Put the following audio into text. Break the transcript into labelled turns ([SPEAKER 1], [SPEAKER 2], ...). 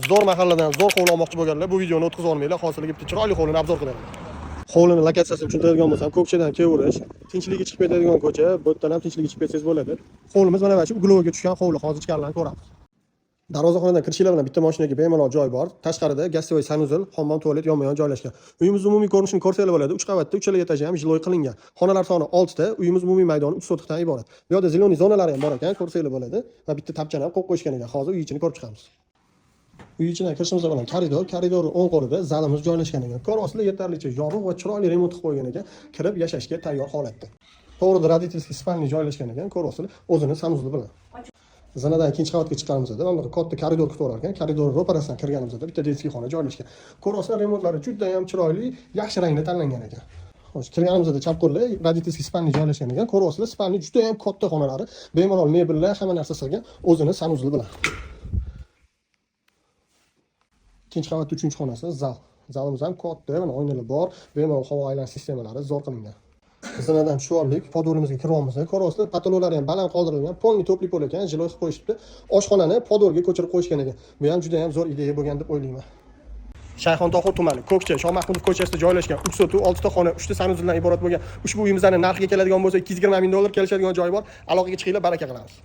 [SPEAKER 1] Zo'r mahalladan zo'r hovli olmoqchi bo'lganlar bu videoni o'tkazib olmanglar, hozirgi bitta chiroyli hovlini obzor qilaman. Hovlini lokatsiyasini tushuntiradigan bo'lsam, ko'kchadan kevurish, tinchligi chiqib ketadigan ko'cha, bu yerdan ham tinchligi chiqib ketsangiz bo'ladi. Hovlimiz mana shu ugloviga tushgan hovli, hozir ichkaridan ko'ramiz. Darvozaxonadan kirishlar bilan bitta mashinaga bemalol joy bor. Tashqarida gazsovoy sanuzil, hammom, tualet yonma-yon joylashgan. Uyimiz umumiy ko'rinishini ko'rsanglar bo'ladi. 3 qavatda, 3 etaj ham jiloy qilingan. Xonalar soni 6 ta, uyimiz umumiy maydoni 3 sotixdan iborat. Bu yerda zeleniy zonalari ham bor ekan, ko'rsanglar bo'ladi. Va bitta tapchani ham qo'yib qo'yishgan ekan. Hozir uy ichini ko'rib chiqamiz. Uy ichidan kirishimiz bilan koridorning o'ng qo'lida zalimiz joylashgan ekan. Ko'rasizlar, yetarlicha yorug' va chiroyli remont qilib qo'ygan ekan. Kirib yashashga tayyor holatda. To'g'rida родительский spalniy joylashgan ekan. Ko'rasizlar, o'zini sanuzli bilan. Zinadan ikkinchi qavatga chiqqanimizda mana bu katta koridor kutib olar ekan. Koridor ro'parasidan kirganimizda bitta detskiy xona joylashgan. Ko'rasizlar, remontlari juda ham chiroyli, yaxshi rangda tanlangan ekan. Xo'sh, kirganimizda chap qo'lda родительский spalniy joylashgan ekan. Ko'rasizlar, spalniy juda ham katta xonalari, bemalol mebellar, hamma narsa sig'gan, o'zini sanuzli bilan. Ikkinchi qavatda 3-xonasi zal. Zalimiz ham katta, mana oynalar bor, bemalol havo aylanish sistemalari zo'r qilingan. Zinadan tushib oldik, podorimizga kiryapmiz. Ko'rasizlar, patologlar ham baland qoldirilgan, polni to'pli pol ekan, jiloy qilib qo'yishibdi. Oshxonani podorga ko'chirib qo'yishgan ekan. Bu ham juda ham zo'r ideya bo'lgan deb o'ylayman. Shayxontohur tumani, Ko'kcha, Shoh Mahmudov ko'chasida joylashgan 3 sotuv, 6 ta xona, 3 ta sanuzildan iborat bo'lgan ushbu uyimizning narxiga keladigan bo'lsa $220 ming kelishadigan joyi bor. Aloqaga chiqinglar, baraka qilamiz.